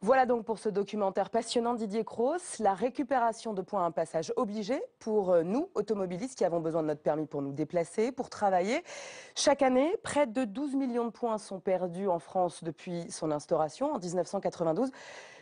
Voilà donc pour ce documentaire passionnant Didier Cros, la récupération de points, un passage obligé pour nous, automobilistes qui avons besoin de notre permis pour nous déplacer, pour travailler. Chaque année, près de 12 millions de points sont perdus en France depuis son instauration en 1992.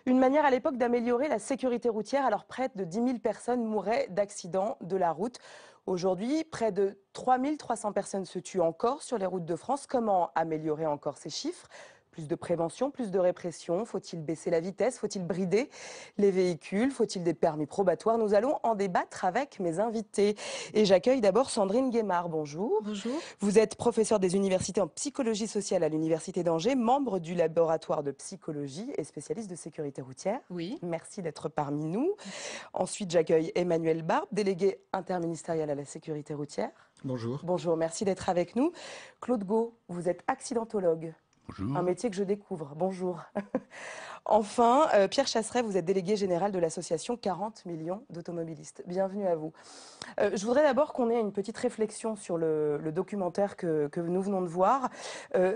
Une manière à l'époque d'améliorer la sécurité routière, alors près de 10 000 personnes mouraient d'accidents de la route. Aujourd'hui, près de 3 300 personnes se tuent encore sur les routes de France. Comment améliorer encore ces chiffres ? Plus de prévention, plus de répression. Faut-il baisser la vitesse? Faut-il brider les véhicules? Faut-il des permis probatoires? Nous allons en débattre avec mes invités. Et j'accueille d'abord Sandrine Guémard. Bonjour. Bonjour. Vous êtes professeure des universités en psychologie sociale à l'Université d'Angers, membre du laboratoire de psychologie et spécialiste de sécurité routière. Oui. Merci d'être parmi nous. Ensuite, j'accueille Emmanuel Barbe, délégué interministériel à la sécurité routière. Bonjour. Bonjour, merci d'être avec nous. Claude Gau, vous êtes accidentologue. Bonjour. Un métier que je découvre. Bonjour. Enfin, Pierre Chasseret, vous êtes délégué général de l'association 40 millions d'automobilistes. Bienvenue à vous. Je voudrais d'abord qu'on ait une petite réflexion sur le documentaire que nous venons de voir.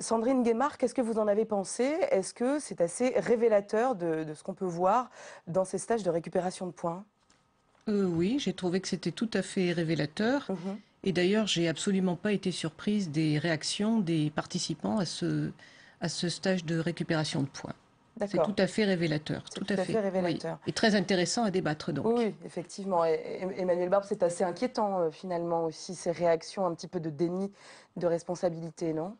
Sandrine Guémard, qu'est-ce que vous en avez pensé? Est-ce que c'est assez révélateur de ce qu'on peut voir dans ces stages de récupération de points? Oui, j'ai trouvé que c'était tout à fait révélateur. Et d'ailleurs, j'ai absolument pas été surprise des réactions des participants à ce stage de récupération de points. C'est tout à fait révélateur. Tout à fait révélateur. Oui. Et très intéressant à débattre donc. Oui, effectivement. Et Emmanuel Barbe, c'est assez inquiétant finalement aussi, ces réactions un petit peu de déni de responsabilité, non?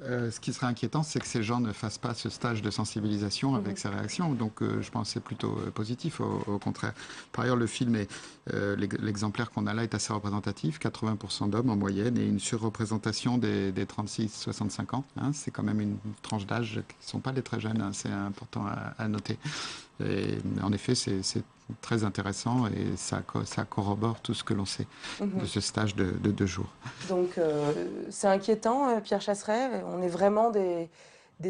Ce qui serait inquiétant, c'est que ces gens ne fassent pas ce stage de sensibilisation avec ces réactions. Donc, je pense que c'est plutôt positif, au contraire. Par ailleurs, le film, l'exemplaire qu'on a là est assez représentatif. 80% d'hommes en moyenne et une surreprésentation des 36-65 ans. Hein, c'est quand même une tranche d'âge qui ne sont pas les très jeunes. Hein, c'est important à noter. Et, en effet, c'est très intéressant et ça corrobore tout ce que l'on sait de ce stage de 2 jours. Donc c'est inquiétant, Pierre Chasseret. On est vraiment des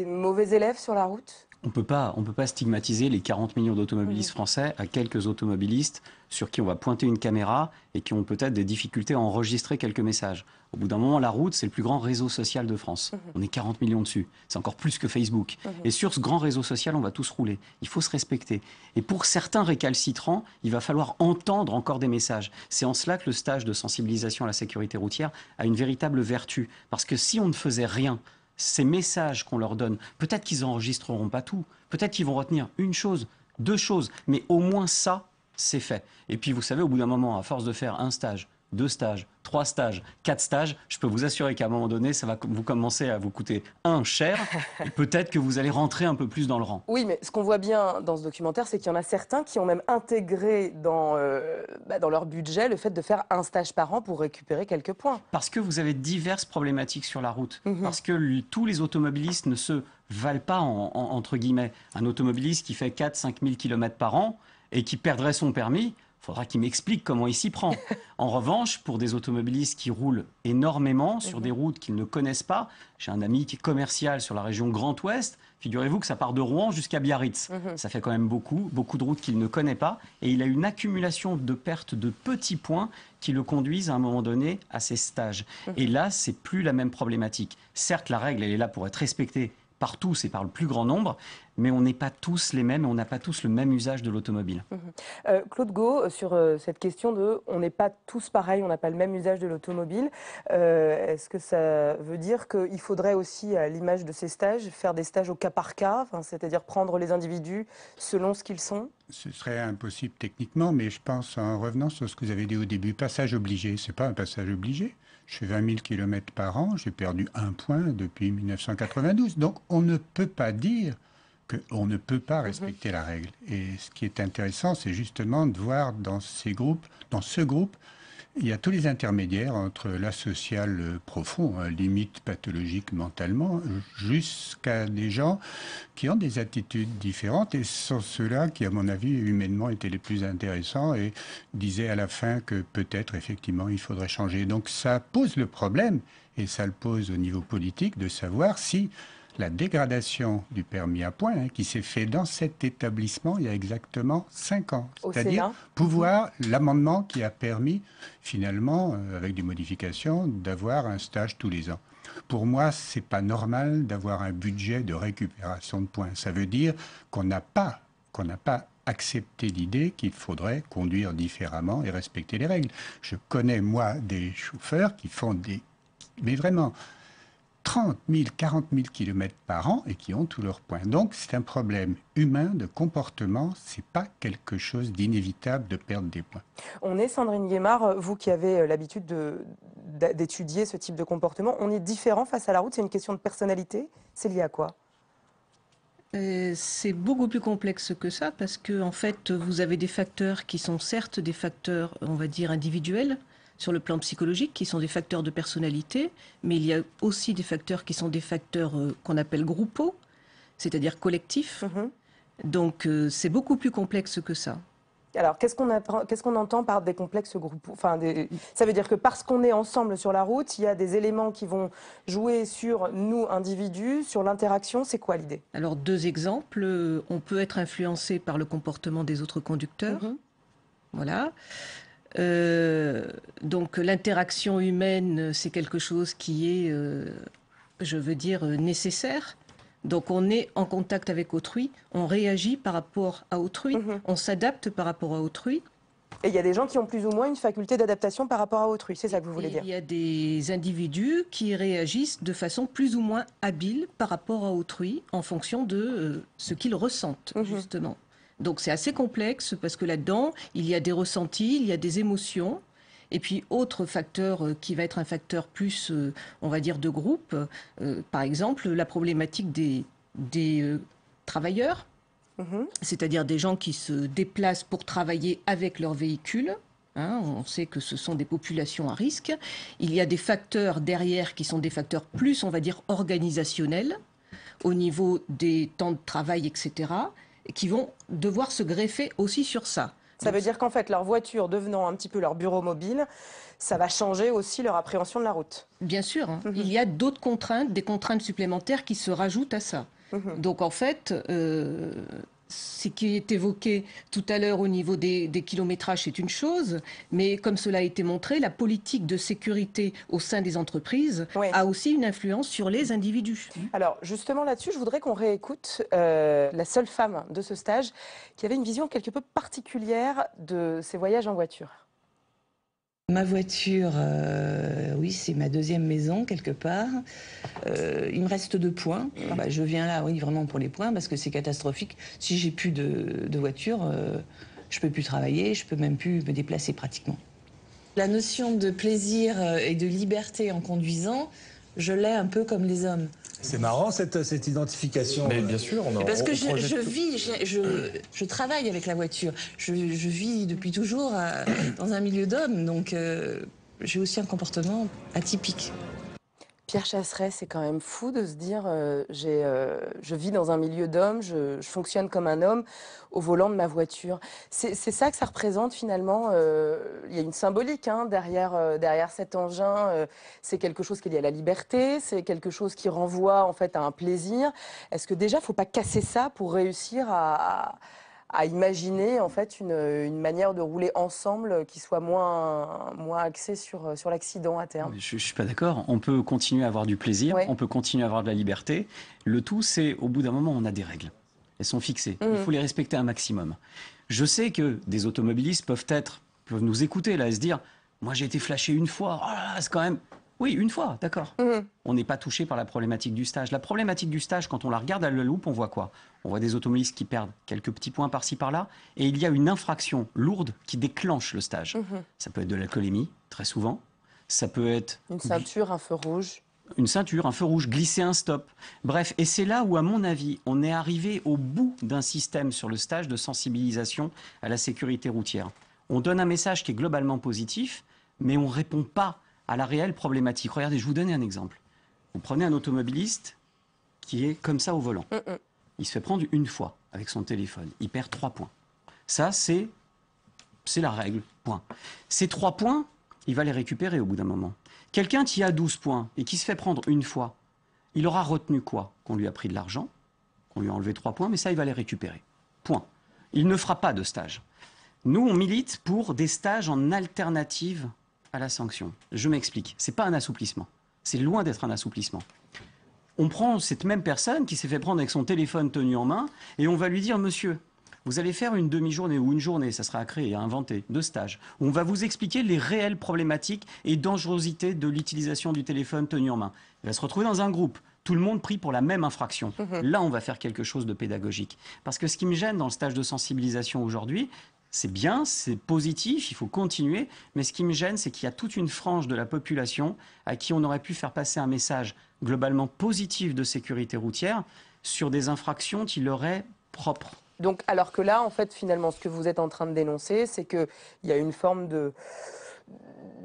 mauvais élèves sur la route? On peut pas stigmatiser les 40 millions d'automobilistes français à quelques automobilistes sur qui on va pointer une caméra et qui ont peut-être des difficultés à enregistrer quelques messages. Au bout d'un moment, la route, c'est le plus grand réseau social de France. On est 40 millions dessus. C'est encore plus que Facebook. Et sur ce grand réseau social, on va tous rouler. Il faut se respecter. Et pour certains récalcitrants, il va falloir entendre encore des messages. C'est en cela que le stage de sensibilisation à la sécurité routière a une véritable vertu. Parce que si on ne faisait rien, ces messages qu'on leur donne, peut-être qu'ils n'enregistreront pas tout, peut-être qu'ils vont retenir une chose, 2 choses, mais au moins ça, c'est fait. Et puis vous savez, au bout d'un moment, à force de faire un stage, 2 stages, 3 stages, 4 stages, je peux vous assurer qu'à un moment donné, ça va vous commencer à vous coûter cher, et peut-être que vous allez rentrer un peu plus dans le rang. Oui, mais ce qu'on voit bien dans ce documentaire, c'est qu'il y en a certains qui ont même intégré dans leur budget le fait de faire un stage par an pour récupérer quelques points. Parce que vous avez diverses problématiques sur la route. Parce que tous les automobilistes ne se valent pas, entre guillemets. Un automobiliste qui fait 4-5 000 km par an et qui perdrait son permis, il faudra qu'il m'explique comment il s'y prend. En revanche, pour des automobilistes qui roulent énormément sur des routes qu'ils ne connaissent pas, j'ai un ami qui est commercial sur la région Grand Ouest, figurez-vous que ça part de Rouen jusqu'à Biarritz. Ça fait quand même beaucoup de routes qu'il ne connaît pas, et il a une accumulation de pertes de petits points qui le conduisent à un moment donné à ces stages. Et là, c'est plus la même problématique. Certes, la règle, elle est là pour être respectée par tous et par le plus grand nombre, mais on n'est pas tous les mêmes et on n'a pas tous le même usage de l'automobile. Claude Gau, sur cette question de on n'est pas tous pareils, on n'a pas le même usage de l'automobile, est-ce que ça veut dire qu'il faudrait aussi, à l'image de ces stages, faire des stages au cas par cas, c'est-à-dire prendre les individus selon ce qu'ils sont? Ce serait impossible techniquement, mais je pense, en revenant sur ce que vous avez dit au début, passage obligé, c'est pas un passage obligé. Je fais 20 000 km par an, j'ai perdu 1 point depuis 1992. Donc on ne peut pas dire qu'on ne peut pas respecter la règle. Et ce qui est intéressant, c'est justement de voir dans ce groupe, il y a tous les intermédiaires entre l'asocial profond, limite pathologique mentalement, jusqu'à des gens qui ont des attitudes différentes. Et ce sont ceux-là qui, à mon avis, humainement, étaient les plus intéressants et disaient à la fin que peut-être, effectivement, il faudrait changer. Donc ça pose le problème, et ça le pose au niveau politique, de savoir si la dégradation du permis à points, qui s'est fait dans cet établissement il y a exactement 5 ans. C'est-à-dire l'amendement qui a permis, finalement, avec des modifications, d'avoir un stage tous les ans. Pour moi, c'est pas normal d'avoir un budget de récupération de points. Ça veut dire qu'on n'a pas accepté l'idée qu'il faudrait conduire différemment et respecter les règles. Je connais, moi, des chauffeurs qui font mais vraiment 30 000, 40 000 kilomètres par an et qui ont tous leurs points. Donc, c'est un problème humain de comportement. C'est pas quelque chose d'inévitable de perdre des points. On est, Sandrine Guémard, vous qui avez l'habitude d'étudier ce type de comportement, on est différent face à la route? C'est une question de personnalité? C'est lié à quoi? C'est beaucoup plus complexe que ça parce que, en fait, vous avez des facteurs qui sont certes des facteurs, on va dire, individuels, sur le plan psychologique, qui sont des facteurs de personnalité, mais il y a aussi des facteurs qui sont des facteurs qu'on appelle groupaux, c'est-à-dire collectifs. Donc, c'est beaucoup plus complexe que ça. Alors, qu'est-ce qu'on entend par des complexes groupaux? Ça veut dire que parce qu'on est ensemble sur la route, il y a des éléments qui vont jouer sur nous, individus, sur l'interaction. C'est quoi l'idée? Alors, 2 exemples. On peut être influencé par le comportement des autres conducteurs. Voilà. Donc l'interaction humaine, c'est quelque chose qui est, je veux dire, nécessaire. Donc on est en contact avec autrui, on réagit par rapport à autrui, on s'adapte par rapport à autrui. Et il y a des gens qui ont plus ou moins une faculté d'adaptation par rapport à autrui, c'est ça que vous voulez dire? Il y a des individus qui réagissent de façon plus ou moins habile par rapport à autrui en fonction de ce qu'ils ressentent, justement. Donc c'est assez complexe parce que là-dedans, il y a des ressentis, il y a des émotions. Et puis autre facteur qui va être un facteur plus, on va dire, de groupe, par exemple la problématique des travailleurs, c'est-à-dire des gens qui se déplacent pour travailler avec leur véhicule. On sait que ce sont des populations à risque. Il y a des facteurs derrière qui sont des facteurs plus, on va dire, organisationnels, au niveau des temps de travail, etc., qui vont devoir se greffer aussi sur ça. Ça veut dire qu'en fait, leur voiture devenant un petit peu leur bureau mobile, ça va changer aussi leur appréhension de la route. Bien sûr, il y a d'autres contraintes, des contraintes supplémentaires qui se rajoutent à ça. Donc en fait, ce qui est évoqué tout à l'heure au niveau des kilométrages, c'est une chose, mais comme cela a été montré, la politique de sécurité au sein des entreprises a aussi une influence sur les individus. Alors justement là-dessus, je voudrais qu'on réécoute la seule femme de ce stage qui avait une vision quelque peu particulière de ses voyages en voiture. Ma voiture, oui, c'est ma deuxième maison, quelque part. Il me reste 2 points. Je viens là, oui, vraiment pour les points, parce que c'est catastrophique. Si j'ai plus de voiture, je peux plus travailler, je peux même plus me déplacer pratiquement. La notion de plaisir et de liberté en conduisant, je l'ai un peu comme les hommes. C'est marrant cette identification. Mais bien sûr, parce que je travaille avec la voiture. Je vis depuis toujours dans un milieu d'hommes, donc j'ai aussi un comportement atypique. Pierre Chasseret, c'est quand même fou de se dire je vis dans un milieu d'hommes, je fonctionne comme un homme au volant de ma voiture. C'est ça que ça représente finalement. Il y a une symbolique derrière cet engin. C'est quelque chose qui est lié à la liberté, c'est quelque chose qui renvoie en fait à un plaisir. Est-ce que déjà, il ne faut pas casser ça pour réussir à imaginer en fait une manière de rouler ensemble qui soit moins axée sur l'accident à terme? Je ne suis pas d'accord. On peut continuer à avoir du plaisir, on peut continuer à avoir de la liberté. Le tout, c'est au bout d'un moment, on a des règles. Elles sont fixées. Il faut les respecter un maximum. Je sais que des automobilistes peuvent nous écouter là et se dire « Moi, j'ai été flashé une fois. Oh là là, c'est quand même... » Oui, une fois, d'accord. On n'est pas touché par la problématique du stage. La problématique du stage, quand on la regarde à la loupe, on voit quoi? On voit des automobilistes qui perdent quelques petits points par-ci par-là, et il y a une infraction lourde qui déclenche le stage. Ça peut être de l'alcoolémie, très souvent. Ça peut être... Une ceinture, un feu rouge. Une ceinture, un feu rouge, glisser un stop. Bref, et c'est là où, à mon avis, on est arrivé au bout d'un système sur le stage de sensibilisation à la sécurité routière. On donne un message qui est globalement positif, mais on ne répond pas à la réelle problématique. Regardez, je vous donne un exemple. Vous prenez un automobiliste qui est comme ça au volant. Il se fait prendre une fois avec son téléphone. Il perd 3 points. Ça, c'est la règle, point. Ces 3 points, il va les récupérer au bout d'un moment. Quelqu'un qui a 12 points et qui se fait prendre une fois, Il aura retenu quoi? Qu'on lui a pris de l'argent, qu'on lui a enlevé 3 points, mais ça, il va les récupérer. Point. Il ne fera pas de stage. Nous, on milite pour des stages en alternative à la sanction. Je m'explique. Ce n'est pas un assouplissement. C'est loin d'être un assouplissement. On prend cette même personne qui s'est fait prendre avec son téléphone tenu en main et on va lui dire, monsieur, vous allez faire une demi-journée ou une journée, ça sera à créer, à inventer, de stage. On va vous expliquer les réelles problématiques et dangerosités de l'utilisation du téléphone tenu en main. Il va se retrouver dans un groupe. Tout le monde pris pour la même infraction. Là, on va faire quelque chose de pédagogique. Parce que ce qui me gêne dans le stage de sensibilisation aujourd'hui, c'est bien, c'est positif, il faut continuer, mais ce qui me gêne, c'est qu'il y a toute une frange de la population à qui on aurait pu faire passer un message globalement positif de sécurité routière sur des infractions qui leur est propre. Donc, alors que là, en fait, finalement, ce que vous êtes en train de dénoncer, c'est qu'il y a une forme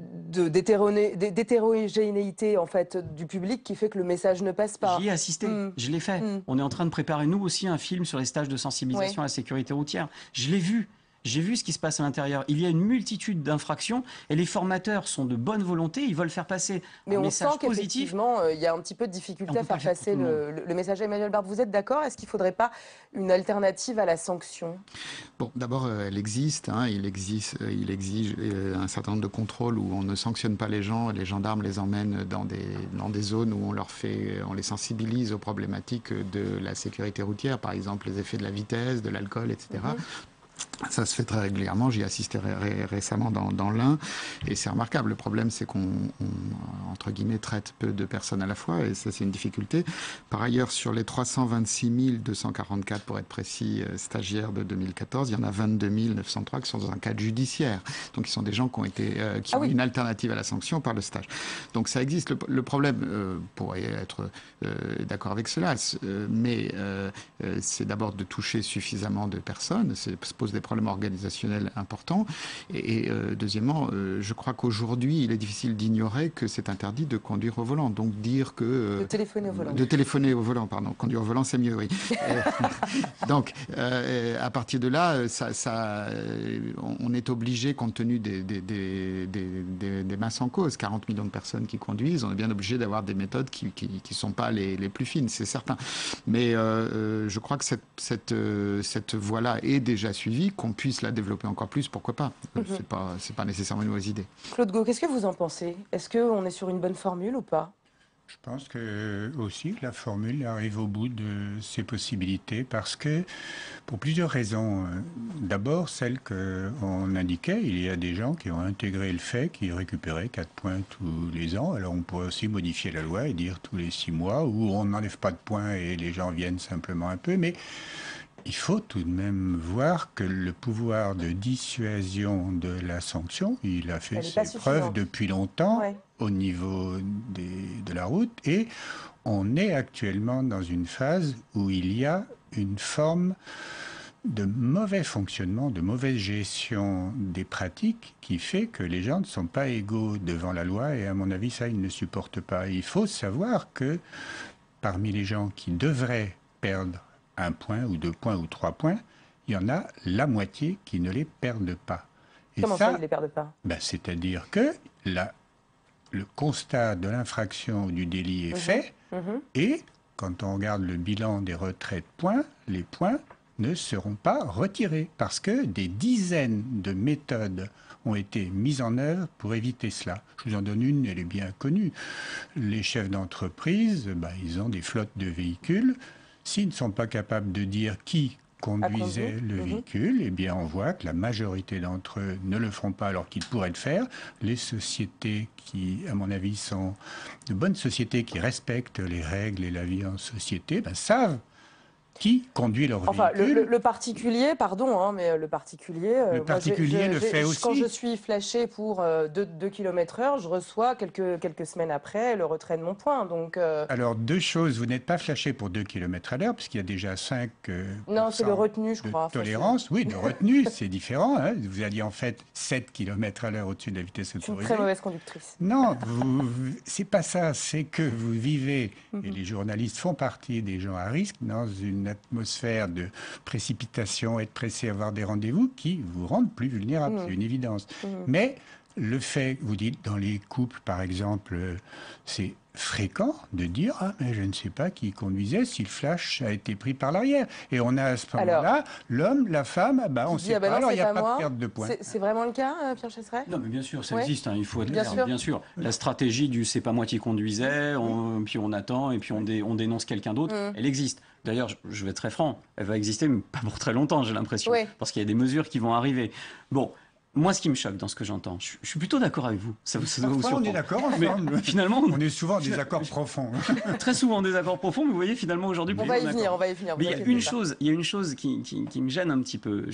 d'hétérogénéité en fait du public qui fait que le message ne passe pas. J'y ai assisté, je l'ai fait. On est en train de préparer nous aussi un film sur les stages de sensibilisation à la sécurité routière. Je l'ai vu. J'ai vu ce qui se passe à l'intérieur. Il y a une multitude d'infractions et les formateurs sont de bonne volonté. Ils veulent faire passer un message positif. Mais on sent qu'effectivement, il y a un petit peu de difficulté à faire passer le message. Emmanuel Barbe, vous êtes d'accord? Est-ce qu'il ne faudrait pas une alternative à la sanction? Bon, d'abord, elle existe. Hein, il exige un certain nombre de contrôles où on ne sanctionne pas les gens. Les gendarmes les emmènent dans des zones où on les sensibilise aux problématiques de la sécurité routière, par exemple les effets de la vitesse, de l'alcool, etc. Ça se fait très régulièrement, j'y ai assisté récemment dans l'Ain, et c'est remarquable. Le problème, c'est qu'on, entre guillemets, traite peu de personnes à la fois, et ça, c'est une difficulté. Par ailleurs, sur les 326 244, pour être précis, stagiaires de 2014, il y en a 22 903 qui sont dans un cadre judiciaire. Donc, ils sont des gens qui ont une alternative à la sanction par le stage. Donc, ça existe. Le problème, pourrait être d'accord avec cela, mais c'est d'abord de toucher suffisamment de personnes, se pose des problèmes organisationnels importants. Et deuxièmement, je crois qu'aujourd'hui, il est difficile d'ignorer que c'est interdit de conduire au volant. Donc dire que... de téléphoner au volant. De téléphoner au volant, pardon. Conduire au volant, c'est mieux, oui. Donc, à partir de là, on est obligé, compte tenu des masses en cause, 40 millions de personnes qui conduisent, on est bien obligé d'avoir des méthodes qui ne sont pas les plus fines, c'est certain. Mais je crois que cette voie-là est déjà suivie, qu'on puisse la développer encore plus, pourquoi pas. C'est pas nécessairement une mauvaise idée. Claude Gau, qu'est-ce que vous en pensez? Est-ce qu'on est sur une bonne formule ou pas? Je pense que aussi la formule arrive au bout de ses possibilités parce que, pour plusieurs raisons. D'abord, celle qu'on indiquait, il y a des gens qui ont intégré le fait qu'ils récupéraient 4 points tous les ans. Alors on pourrait aussi modifier la loi et dire tous les 6 mois, ou on n'enlève pas de points et les gens viennent simplement un peu, mais il faut tout de même voir que le pouvoir de dissuasion de la sanction, il a fait ses preuves depuis longtemps au niveau de la route, et on est actuellement dans une phase où il y a une forme de mauvais fonctionnement, de mauvaise gestion des pratiques qui fait que les gens ne sont pas égaux devant la loi, et à mon avis, ça, ils ne supportent pas. Il faut savoir que parmi les gens qui devraient perdre 1 point ou 2 points ou 3 points, il y en a la moitié qui ne les perdent pas. Et comment ça, ils ne les perdent pas? C'est-à-dire que le constat de l'infraction ou du délit est fait, et quand on regarde le bilan des retraits de points, les points ne seront pas retirés, parce que des dizaines de méthodes ont été mises en œuvre pour éviter cela. Je vous en donne une, elle est bien connue. Les chefs d'entreprise, ils ont des flottes de véhicules. S'ils ne sont pas capables de dire qui conduisait le véhicule, eh bien on voit que la majorité d'entre eux ne le feront pas alors qu'ils pourraient le faire. Les sociétés qui, à mon avis, sont de bonnes sociétés qui respectent les règles et la vie en société, savent qui conduit leur véhicule. Le particulier, pardon, mais le particulier... Le particulier le fait aussi. Quand je suis flashé pour 2 km/h, je reçois quelques semaines après le retrait de mon point. Donc, Alors, 2 choses. Vous n'êtes pas flashé pour 2 km/h, puisqu'il y a déjà 5 non, c'est le retenu, je crois. Tolérance. Oui, de retenue, c'est différent. Hein. Vous alliez en fait 7 km/h au-dessus de la vitesse autorisée. Je suis une très mauvaise conductrice. Non, c'est pas ça. C'est que vous vivez, et les journalistes font partie des gens à risque, dans une atmosphère de précipitation, être pressé à avoir des rendez-vous qui vous rendent plus vulnérables, c'est une évidence. Mais le fait, vous dites, dans les couples, par exemple, c'est fréquent de dire « Ah, mais je ne sais pas qui conduisait si le flash a été pris par l'arrière ». Et on a à ce moment-là, l'homme, la femme, on ne sait pas, alors il n'y a pas de perte de points. C'est vraiment le cas, Pierre Chasseret? Non, mais bien sûr, ça existe, il faut être bien clair, sûr. bien sûr. La stratégie du « c'est pas moi qui conduisais », puis on attend, et puis on dénonce quelqu'un d'autre, elle existe. D'ailleurs, je vais être très franc, elle va exister, mais pas pour très longtemps, j'ai l'impression, parce qu'il y a des mesures qui vont arriver. Bon. Moi, ce qui me choque dans ce que j'entends, je suis plutôt d'accord avec vous. Ça doit vous surprendre. On est d'accord ensemble. Finalement, on est souvent en désaccord profond. Très souvent en désaccord profond, mais vous voyez, finalement, aujourd'hui... On va y venir. Mais il y a une chose qui me gêne un petit peu.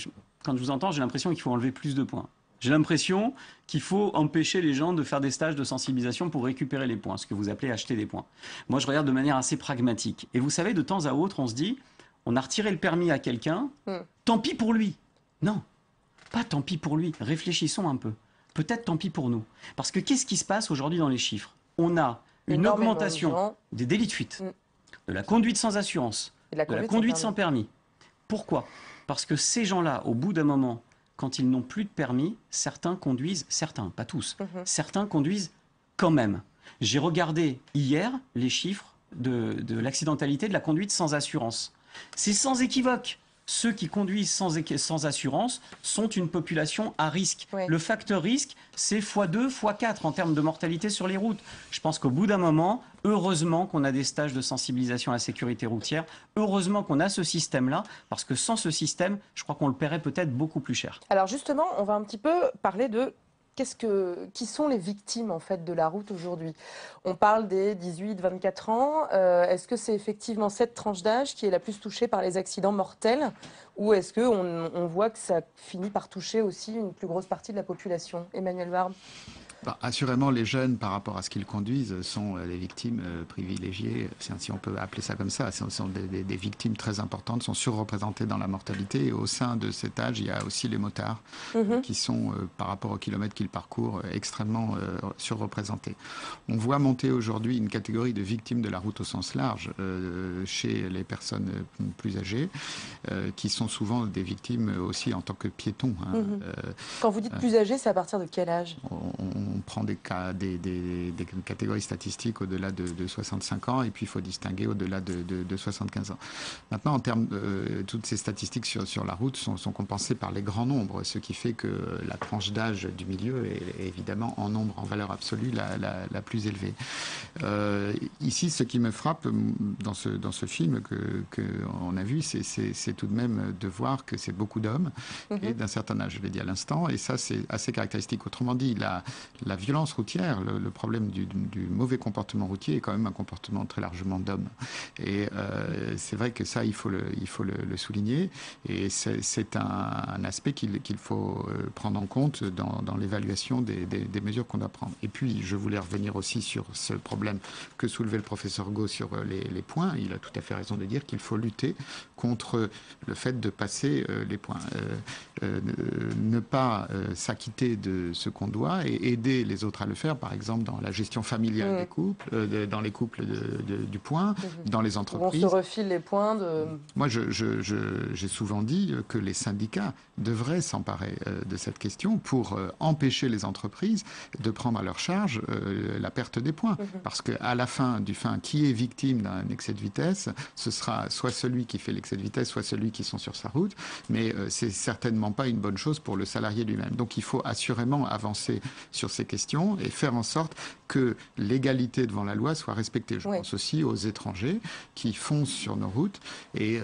Quand je vous entends, j'ai l'impression qu'il faut enlever plus de points. J'ai l'impression qu'il faut empêcher les gens de faire des stages de sensibilisation pour récupérer les points, ce que vous appelez acheter des points. Moi, je regarde de manière assez pragmatique. Et vous savez, de temps à autre, on se dit, on a retiré le permis à quelqu'un, tant pis pour lui. Non. Pas tant pis pour lui, réfléchissons un peu. Peut-être tant pis pour nous. Parce que qu'est-ce qui se passe aujourd'hui dans les chiffres? On a une augmentation des délits de fuite, de la conduite sans assurance, de la conduite sans permis. Pourquoi? Parce que ces gens-là, au bout d'un moment, quand ils n'ont plus de permis, certains conduisent, certains, pas tous, certains conduisent quand même. J'ai regardé hier les chiffres de l'accidentalité de la conduite sans assurance. C'est sans équivoque. Ceux qui conduisent sans assurance sont une population à risque. Le facteur risque, c'est x2, x4 en termes de mortalité sur les routes. Je pense qu'au bout d'un moment, heureusement qu'on a des stages de sensibilisation à la sécurité routière, heureusement qu'on a ce système-là, parce que sans ce système, je crois qu'on le paierait peut-être beaucoup plus cher. Alors justement, on va un petit peu parler de... Qui sont les victimes en fait de la route aujourd'hui? On parle des 18-24 ans. Est-ce que c'est effectivement cette tranche d'âge qui est la plus touchée par les accidents mortels, ou est-ce qu'on voit que ça finit par toucher aussi une plus grosse partie de la population? Emmanuel Barbe. Assurément, les jeunes, par rapport à ce qu'ils conduisent, sont les victimes privilégiées, si on peut appeler ça comme ça. Ce sont des victimes très importantes, sont surreprésentées dans la mortalité. Et au sein de cet âge, il y a aussi les motards qui sont, par rapport aux kilomètres qu'ils parcourent, extrêmement surreprésentés. On voit monter aujourd'hui une catégorie de victimes de la route au sens large chez les personnes plus âgées, qui sont souvent des victimes aussi en tant que piétons. Quand vous dites plus âgées, c'est à partir de quel âge? On prend des catégories statistiques au-delà de 65 ans, et puis il faut distinguer au-delà de 75 ans. Maintenant, en termes, toutes ces statistiques sur la route sont compensées par les grands nombres, ce qui fait que la tranche d'âge du milieu est évidemment en nombre, en valeur absolue, la plus élevée. Ici, ce qui me frappe dans ce film qu'on a vu, c'est tout de même de voir que c'est beaucoup d'hommes et d'un certain âge, je l'ai dit à l'instant, et ça, c'est assez caractéristique. Autrement dit, la violence routière, le problème du mauvais comportement routier est quand même un comportement très largement d'hommes. Et c'est vrai que ça, il faut le souligner. Et c'est un aspect qu'il faut prendre en compte dans l'évaluation des mesures qu'on doit prendre. Et puis, je voulais revenir aussi sur ce problème que soulevait le professeur Gau sur les points. Il a tout à fait raison de dire qu'il faut lutter contre le fait de passer les points. Ne pas s'acquitter de ce qu'on doit et aider les autres à le faire, par exemple dans la gestion familiale des couples, dans les couples du point, dans les entreprises. On se refile les points Moi, j'ai souvent dit que les syndicats devraient s'emparer de cette question pour empêcher les entreprises de prendre à leur charge la perte des points. Parce qu'à la fin, qui est victime d'un excès de vitesse, ce sera soit celui qui fait l'excès de vitesse, soit celui qui sont sur sa route, mais c'est certainement pas une bonne chose pour le salarié lui-même. Donc il faut assurément avancer sur ces questions et faire en sorte que l'égalité devant la loi soit respectée. Je pense aussi aux étrangers qui foncent sur nos routes et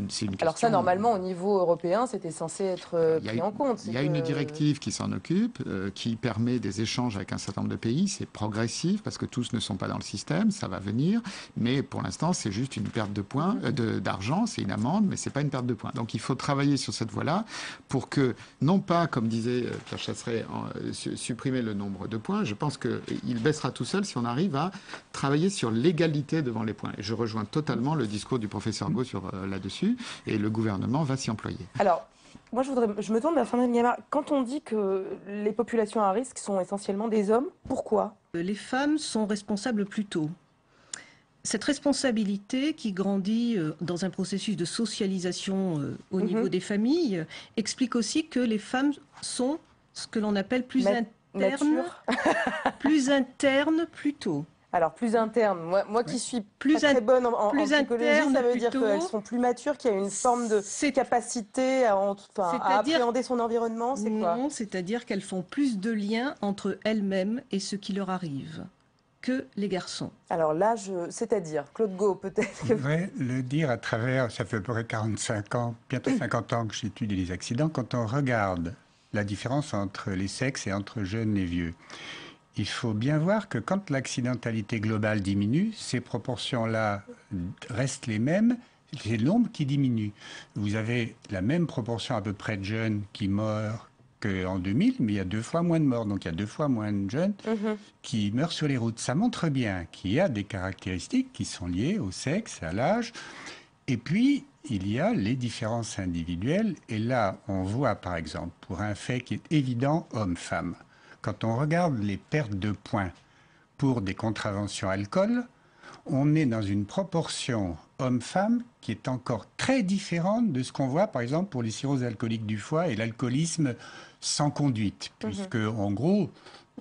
c'est une question... Alors ça, normalement, au niveau européen, c'était censé être pris en compte. Il y a une directive qui s'en occupe, qui permet des échanges avec un certain nombre de pays. C'est progressif parce que tous ne sont pas dans le système, ça va venir, mais pour l'instant, c'est juste une perte de points, d'argent, c'est une amende, mais c'est pas une perte de points. Donc il faut travailler sur cette voie-là pour que, non pas, comme disait Pierre Chasseret, supprimer le nombre de points. Je pense qu'il baissera tout seul si on arrive à travailler sur l'égalité devant les points. Et je rejoins totalement le discours du professeur Gau là-dessus, et le gouvernement va s'y employer. Alors, moi, je me tourne vers Sandrine Guillemard. Quand on dit que les populations à risque sont essentiellement des hommes, pourquoi? Les femmes sont responsables plus tôt. Cette responsabilité qui grandit dans un processus de socialisation au niveau des familles explique aussi que les femmes sont ce que l'on appelle plus internes plus tôt. Alors, plus interne, moi qui suis très bonne en psychologie, interne, ça veut dire plutôt, qu'elles sont plus matures, qu'il y a une forme de capacité à appréhender son environnement, c'est quoi? Non, c'est-à-dire qu'elles font plus de liens entre elles-mêmes et ce qui leur arrive que les garçons. Alors là, c'est-à-dire, Claude Gau, peut-être que... Je voudrais le dire à travers, ça fait à peu près 45 ans, bientôt 50 ans que j'étudie les accidents, quand on regarde la différence entre les sexes et entre jeunes et vieux. Il faut bien voir que quand l'accidentalité globale diminue, ces proportions-là restent les mêmes, c'est le nombre qui diminue. Vous avez la même proportion à peu près de jeunes qui meurent qu'en 2000, mais il y a 2 fois moins de morts, donc il y a 2 fois moins de jeunes qui meurent sur les routes. Ça montre bien qu'il y a des caractéristiques qui sont liées au sexe, à l'âge, et puis il y a les différences individuelles, et là on voit par exemple, pour un fait qui est évident, homme-femme, quand on regarde les pertes de points pour des contraventions alcool, on est dans une proportion homme-femme qui est encore très différente de ce qu'on voit, par exemple, pour les cirrhoses alcooliques du foie et l'alcoolisme sans conduite. Puisque, en gros,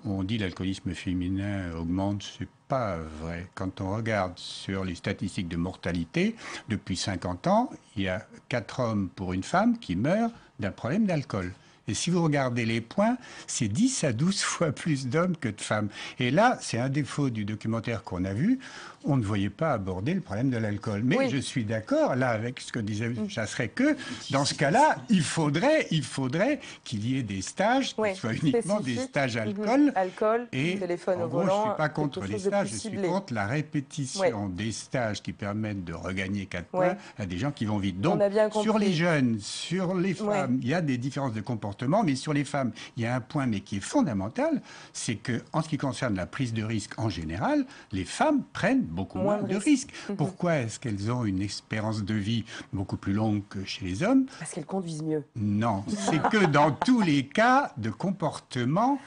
on dit l'alcoolisme féminin augmente, c'est pas vrai. Quand on regarde sur les statistiques de mortalité, depuis 50 ans, il y a 4 hommes pour une femme qui meurent d'un problème d'alcool. Et si vous regardez les points, c'est 10 à 12 fois plus d'hommes que de femmes. Et là, c'est un défaut du documentaire qu'on a vu. On ne voyait pas aborder le problème de l'alcool. Mais je suis d'accord, là, avec ce que disait Chasseret, que dans ce cas-là, il faudrait qu'il y ait des stages qui soient uniquement des stages alcool. Alcool, et téléphone en au gros, volant. je ne suis pas contre les stages, je suis contre la répétition des stages qui permettent de regagner 4 points à des gens qui vont vite. Donc, sur les jeunes, sur les femmes, il y a des différences de comportement. Mais sur les femmes, il y a un point mais qui est fondamental, c'est que en ce qui concerne la prise de risque en général, les femmes prennent beaucoup moins de risques. Pourquoi est-ce qu'elles ont une espérance de vie beaucoup plus longue que chez les hommes? Parce qu'elles conduisent mieux. Non, c'est que dans tous les cas de comportement,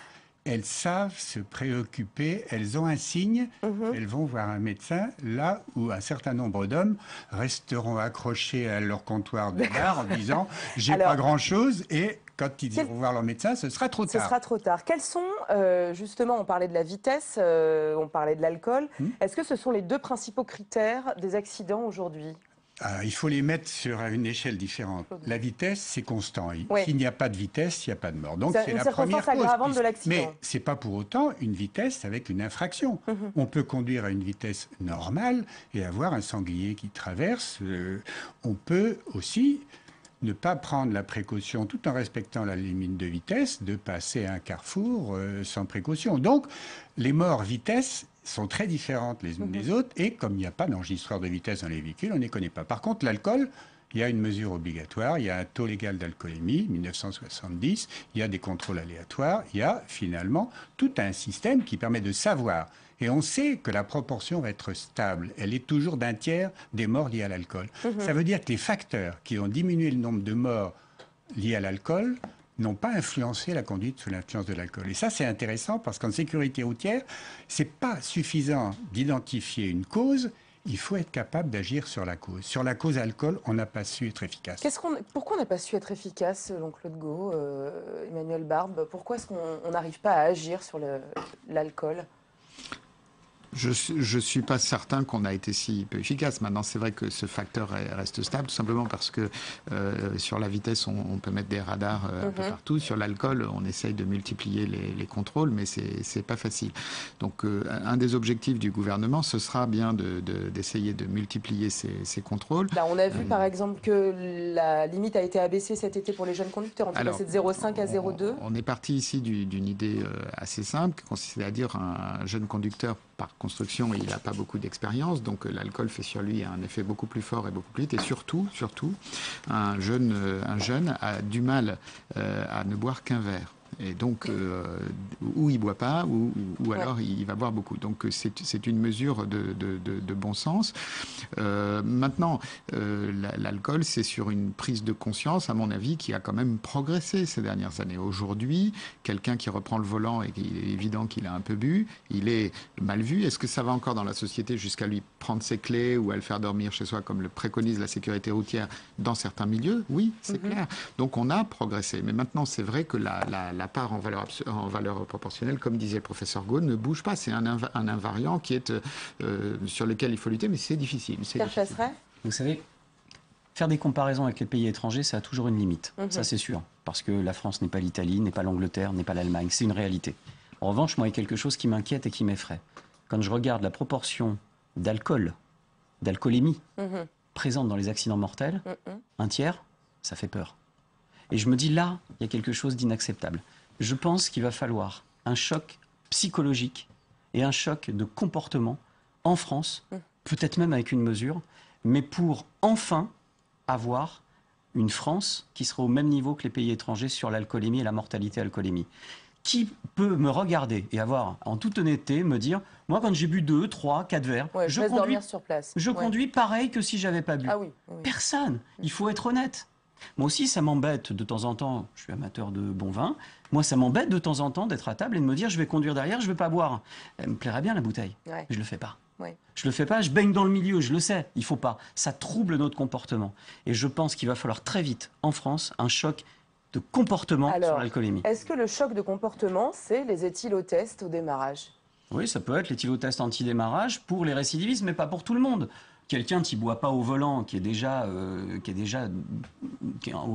elles savent se préoccuper, elles ont un signe, elles vont voir un médecin, là où un certain nombre d'hommes resteront accrochés à leur comptoir de bar en disant « j'ai pas grand-chose » et quand ils iront voir leur médecin, ce sera trop tard. Ce sera trop tard. Quels sont, justement, on parlait de la vitesse, on parlait de l'alcool, est-ce que ce sont les 2 principaux critères des accidents aujourd'hui? Il faut les mettre sur une échelle différente. La vitesse, c'est constant. S'il n'y a pas de vitesse, il n'y a pas de mort. Donc c'est la première cause. Aggravante de l'accident. Mais ce n'est pas pour autant une vitesse avec une infraction. On peut conduire à une vitesse normale et avoir un sanglier qui traverse. On peut aussi ne pas prendre la précaution, tout en respectant la limite de vitesse, de passer un carrefour sans précaution. Donc, les morts vitesse sont très différentes les unes des autres, et comme il n'y a pas d'enregistreur de vitesse dans les véhicules, on ne les connaît pas. Par contre, l'alcool, il y a une mesure obligatoire, il y a un taux légal d'alcoolémie, 1970, il y a des contrôles aléatoires, il y a finalement tout un système qui permet de savoir. Et on sait que la proportion va être stable. Elle est toujours d'un tiers des morts liés à l'alcool. Ça veut dire que les facteurs qui ont diminué le nombre de morts liés à l'alcool n'ont pas influencé la conduite sous l'influence de l'alcool. Et ça, c'est intéressant parce qu'en sécurité routière, ce n'est pas suffisant d'identifier une cause. Il faut être capable d'agir sur la cause. Sur la cause alcool, on n'a pas su être efficace. Pourquoi on n'a pas su être efficace, selon Claude Gau, Emmanuel Barbe? Pourquoi est-ce qu'on n'arrive pas à agir sur l'alcool? Je suis pas certain qu'on a été si peu efficace. Maintenant, c'est vrai que ce facteur reste stable, tout simplement parce que sur la vitesse, on peut mettre des radars un peu partout. Sur l'alcool, on essaye de multiplier les contrôles, mais c'est pas facile. Donc, un des objectifs du gouvernement, ce sera bien d'essayer de multiplier ces contrôles. Là, on a vu, par exemple, que la limite a été abaissée cet été pour les jeunes conducteurs. On est passé de 0,5 à 0,2. On est parti ici d'une idée assez simple, qui consistait à dire un jeune conducteur, par construction, il n'a pas beaucoup d'expérience, donc l'alcool fait sur lui un effet beaucoup plus fort et beaucoup plus vite. Et surtout, un jeune a du mal à ne boire qu'un verre. Et donc, ou il ne boit pas, ou alors il va boire beaucoup. Donc, c'est une mesure de bon sens. Maintenant, l'alcool, c'est sur une prise de conscience, à mon avis, qui a quand même progressé ces dernières années. Aujourd'hui, quelqu'un qui reprend le volant et qu'il est évident qu'il a un peu bu, il est mal vu. Est-ce que ça va encore dans la société jusqu'à lui prendre ses clés ou à le faire dormir chez soi, comme le préconise la sécurité routière dans certains milieux? Oui, c'est clair. Donc, on a progressé. Mais maintenant, c'est vrai que la la part en valeur proportionnelle, comme disait le professeur Gaulle, ne bouge pas. C'est un invariant qui est, sur lequel il faut lutter, mais c'est difficile. Vous savez, faire des comparaisons avec les pays étrangers, ça a toujours une limite. Ça, c'est sûr. Parce que la France n'est pas l'Italie, n'est pas l'Angleterre, n'est pas l'Allemagne. C'est une réalité. En revanche, moi, il y a quelque chose qui m'inquiète et qui m'effraie. Quand je regarde la proportion d'alcool, d'alcoolémie, présente dans les accidents mortels, un tiers, ça fait peur. Et je me dis, là, il y a quelque chose d'inacceptable. Je pense qu'il va falloir un choc psychologique et un choc de comportement en France, peut-être même avec une mesure, mais pour enfin avoir une France qui sera au même niveau que les pays étrangers sur l'alcoolémie et la mortalité alcoolémie. Qui peut me regarder et avoir, en toute honnêteté, me dire, moi, quand j'ai bu 2, 3, 4 verres, je conduis pareil que si j'avais pas bu. Ah oui. Personne. Il faut être honnête. Moi aussi, ça m'embête de temps en temps, je suis amateur de bon vin, moi, ça m'embête de temps en temps d'être à table et de me dire, je vais conduire derrière, je ne vais pas boire. Elle me plairait bien, la bouteille. Je ne le fais pas. Je le fais pas, je baigne dans le milieu, je le sais, il faut pas. Ça trouble notre comportement. Et je pense qu'il va falloir très vite, en France, un choc de comportement sur l'alcoolémie. Est-ce que le choc de comportement, c'est les éthylotests au démarrage? Oui, ça peut être l'éthylotest anti-démarrage pour les récidivistes, mais pas pour tout le monde. Quelqu'un qui ne boit pas au volant, qui est déjà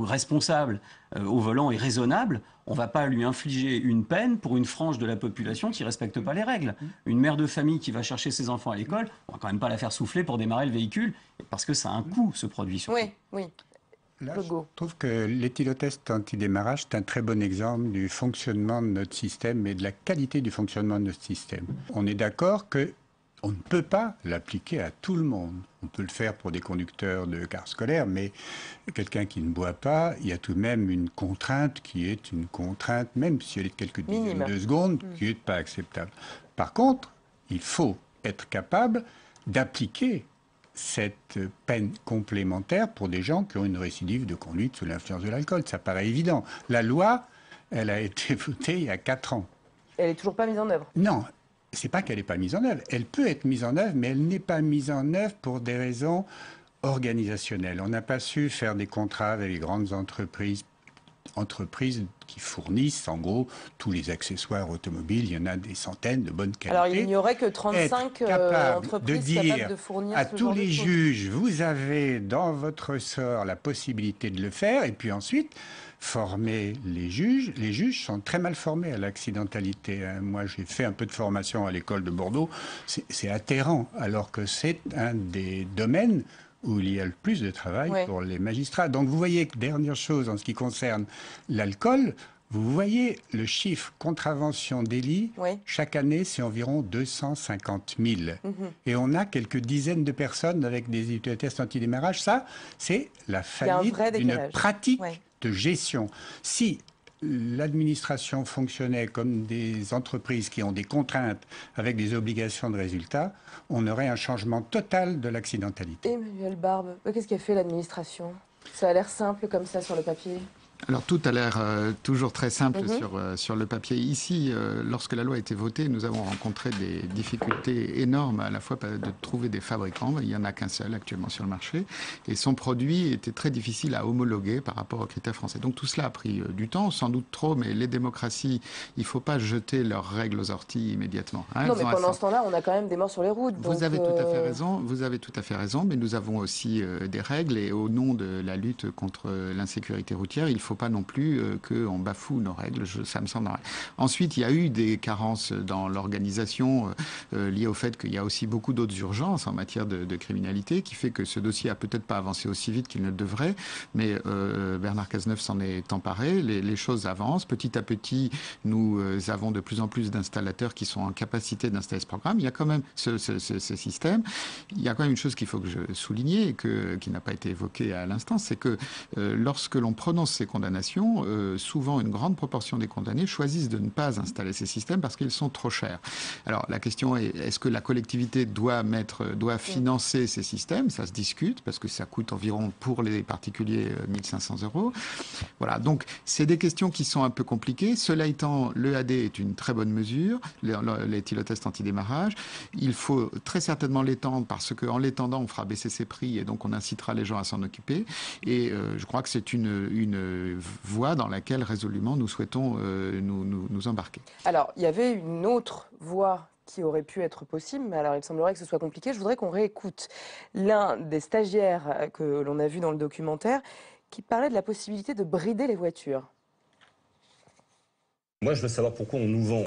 responsable au volant et raisonnable, on ne va pas lui infliger une peine pour une frange de la population qui ne respecte pas les règles. Une mère de famille qui va chercher ses enfants à l'école, on ne va quand même pas la faire souffler pour démarrer le véhicule, parce que ça a un coût, ce produit. Surtout. Oui. Là, je trouve que l'éthylotest anti-démarrage est un très bon exemple du fonctionnement de notre système et de la qualité du fonctionnement de notre système. On est d'accord que on ne peut pas l'appliquer à tout le monde. On peut le faire pour des conducteurs de cars scolaires, mais quelqu'un qui ne boit pas, il y a tout de même une contrainte qui est une contrainte, même si elle est de quelques dizaines de secondes, qui n'est pas acceptable. Par contre, il faut être capable d'appliquer cette peine complémentaire pour des gens qui ont une récidive de conduite sous l'influence de l'alcool. Ça paraît évident. La loi, elle a été votée il y a 4 ans. Elle n'est toujours pas mise en œuvre? Non. C'est pas qu'elle n'est pas mise en œuvre. Elle peut être mise en œuvre, mais elle n'est pas mise en œuvre pour des raisons organisationnelles. On n'a pas su faire des contrats avec les grandes entreprises qui fournissent en gros tous les accessoires automobiles. Il y en a des centaines de bonne qualité. Alors il n'y aurait que 35 entreprises capables de fournir à ce tous genre de les choses. juges, vous avez dans votre sort la possibilité de le faire, et puis ensuite former les juges. Les juges sont très mal formés à l'accidentalité. Moi, j'ai fait un peu de formation à l'école de Bordeaux. C'est atterrant, alors que c'est un des domaines où il y a le plus de travail pour les magistrats. Donc vous voyez, dernière chose en ce qui concerne l'alcool, vous voyez le chiffre contravention délit, chaque année c'est environ 250 000. Et on a quelques dizaines de personnes avec des éthylotestes anti-démarrage. Ça, c'est la faillite d'une pratique de gestion. Si l'administration fonctionnait comme des entreprises qui ont des contraintes avec des obligations de résultat, on aurait un changement total de l'accidentalité. Emmanuel Barbe, qu'est-ce qu'a fait l'administration? Ça a l'air simple comme ça sur le papier. Alors tout a l'air toujours très simple sur le papier. Ici, lorsque la loi a été votée, nous avons rencontré des difficultés énormes à la fois de trouver des fabricants. Il n'y en a qu'un seul actuellement sur le marché. Et son produit était très difficile à homologuer par rapport aux critères français. Donc tout cela a pris du temps, sans doute trop, mais les démocraties, il ne faut pas jeter leurs règles aux orties immédiatement. Non, mais pendant ce temps-là, on a quand même des morts sur les routes. Vous avez tout à fait raison, vous avez tout à fait raison, mais nous avons aussi des règles et au nom de la lutte contre l'insécurité routière, il ne faut pas non plus qu'on bafoue nos règles, ça me semble normal. Ensuite, il y a eu des carences dans l'organisation liées au fait qu'il y a aussi beaucoup d'autres urgences en matière de criminalité, qui fait que ce dossier a peut-être pas avancé aussi vite qu'il ne devrait, mais Bernard Cazeneuve s'en est emparé, les choses avancent. Petit à petit, nous avons de plus en plus d'installateurs qui sont en capacité d'installer ce programme. Il y a quand même ce système. Il y a quand même une chose qu'il faut que je souligne et qui n'a pas été évoquée à l'instant, c'est que lorsque l'on prononce ces condamnations, souvent une grande proportion des condamnés choisissent de ne pas installer ces systèmes parce qu'ils sont trop chers. Alors la question est, est-ce que la collectivité doit financer ces systèmes? Ça se discute parce que ça coûte environ pour les particuliers 1 500 €. Voilà, donc c'est des questions qui sont un peu compliquées. Cela étant, l'EAD est une très bonne mesure, l'éthylotest anti-démarrage. Il faut très certainement l'étendre parce qu'en l'étendant, on fera baisser ses prix et donc on incitera les gens à s'en occuper. Et je crois que c'est une voie dans laquelle résolument nous souhaitons nous embarquer. Alors, il y avait une autre voie qui aurait pu être possible, mais alors il semblerait que ce soit compliqué. Je voudrais qu'on réécoute l'un des stagiaires que l'on a vu dans le documentaire qui parlait de la possibilité de brider les voitures. Moi, je veux savoir pourquoi on nous vend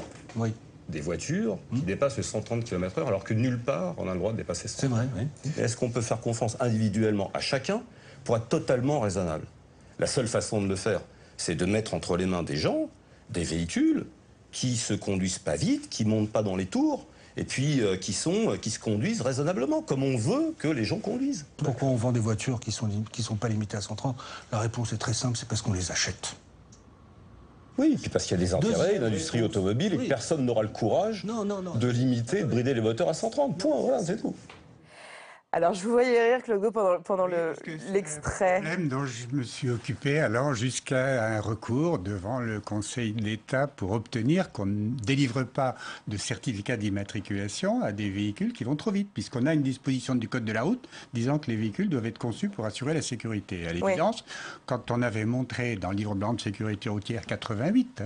des voitures qui dépassent les 130 km/h alors que nulle part on a le droit de dépasser ça. C'est vrai, oui. Est-ce qu'on peut faire confiance individuellement à chacun pour être totalement raisonnable? La seule façon de le faire, c'est de mettre entre les mains des gens des véhicules qui se conduisent pas vite, qui montent pas dans les tours, et puis qui se conduisent raisonnablement, comme on veut que les gens conduisent. Pourquoi on vend des voitures qui sont pas limitées à 130? La réponse est très simple, c'est parce qu'on les achète. Oui, puis parce qu'il y a des intérêts, une industrie automobile, et que personne n'aura le courage de limiter, de brider les moteurs à 130. Point, voilà, c'est tout. Alors, je vous voyais rire, Claude, pendant l'extrait. C'est un problème dont je me suis occupé allant jusqu'à un recours devant le Conseil d'État pour obtenir qu'on ne délivre pas de certificat d'immatriculation à des véhicules qui vont trop vite, puisqu'on a une disposition du Code de la route disant que les véhicules doivent être conçus pour assurer la sécurité. À l'évidence, quand on avait montré dans le livre blanc de sécurité routière 88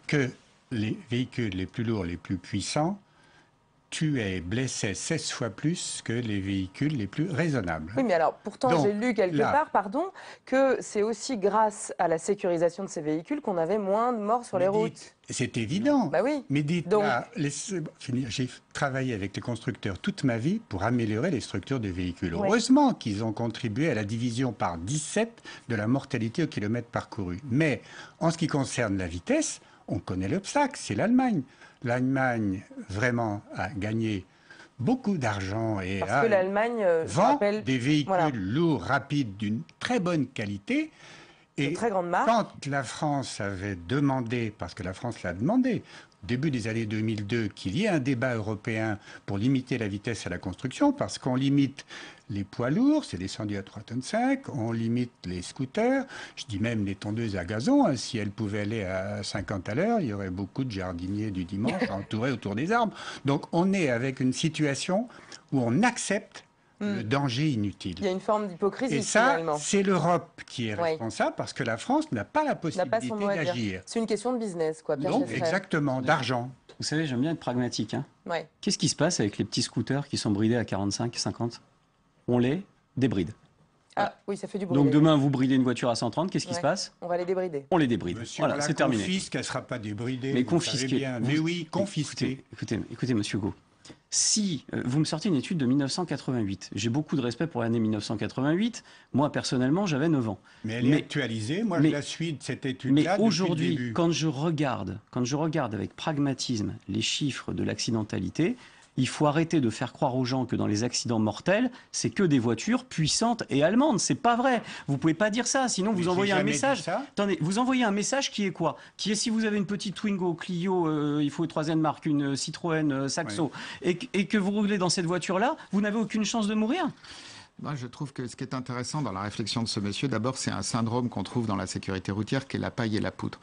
que les véhicules les plus lourds, les plus puissants, tuaient et blessaient 16 fois plus que les véhicules les plus raisonnables. Oui, mais alors, pourtant, j'ai lu quelque part, que c'est aussi grâce à la sécurisation de ces véhicules qu'on avait moins de morts sur les routes. C'est évident. Bah oui. Mais dites, j'ai travaillé avec les constructeurs toute ma vie pour améliorer les structures de véhicules. Oui. Heureusement qu'ils ont contribué à la division par 17 de la mortalité au kilomètre parcouru. Mais en ce qui concerne la vitesse, on connaît l'obstacle, c'est l'Allemagne. L'Allemagne, vraiment, a gagné beaucoup d'argent et parce que l'Allemagne vend des véhicules lourds, rapides, d'une très bonne qualité. Et très grande marque. Quand la France avait demandé, parce que la France l'a demandé, au début des années 2002, qu'il y ait un débat européen pour limiter la vitesse à la construction, parce qu'on limite les poids lourds, c'est descendu à 3,5 tonnes, on limite les scooters, je dis même les tondeuses à gazon, si elles pouvaient aller à 50 à l'heure, il y aurait beaucoup de jardiniers du dimanche entourés autour des arbres. Donc on est avec une situation où on accepte le danger inutile. Il y a une forme d'hypocrisie. Et ça, c'est l'Europe qui est responsable parce que la France n'a pas la possibilité d'agir. C'est une question de business, quoi. Donc, exactement, d'argent. Vous savez, j'aime bien être pragmatique. Ouais. Qu'est-ce qui se passe avec les petits scooters qui sont bridés à 45, 50 ? On les débride. Ah oui, ça fait du bruit. Donc demain, vous bridez une voiture à 130, qu'est-ce qui se passe ? On va les débrider. On les débride. Voilà, c'est terminé. Confisque, elle ne sera pas débridée. Mais confisquée. Mais oui, confisquée. Écoutez, monsieur Gault. Si vous me sortez une étude de 1988, j'ai beaucoup de respect pour l'année 1988. Moi, personnellement, j'avais 9 ans. Mais elle est actualisée. Moi, je la suis de cette étude-là. Mais aujourd'hui, quand je regarde avec pragmatisme les chiffres de l'accidentalité, il faut arrêter de faire croire aux gens que dans les accidents mortels, c'est que des voitures puissantes et allemandes. C'est pas vrai. Vous pouvez pas dire ça, sinon vous envoyez un message. Attendez, vous envoyez un message qui est quoi ? Qui est si vous avez une petite Twingo, Clio, il faut une troisième marque, une Citroën, Saxo, et que vous roulez dans cette voiture-là, vous n'avez aucune chance de mourir. Moi, je trouve que ce qui est intéressant dans la réflexion de ce monsieur, d'abord, c'est un syndrome qu'on trouve dans la sécurité routière, qui est la paille et la poudre.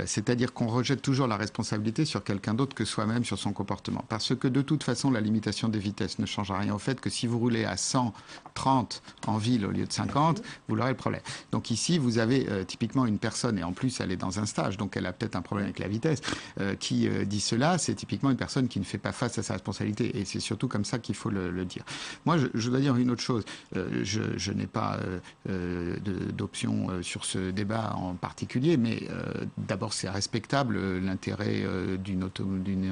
C'est-à-dire qu'on rejette toujours la responsabilité sur quelqu'un d'autre que soi-même, sur son comportement. Parce que de toute façon, la limitation des vitesses ne change rien au fait que si vous roulez à 130 en ville au lieu de 50, vous aurez le problème. Donc ici, vous avez typiquement une personne, et en plus, elle est dans un stage, donc elle a peut-être un problème avec la vitesse, qui dit cela, c'est typiquement une personne qui ne fait pas face à sa responsabilité. Et c'est surtout comme ça qu'il faut le dire. Moi, je dois dire une autre chose. Je n'ai pas d'option sur ce débat en particulier, mais d'abord c'est respectable l'intérêt d'une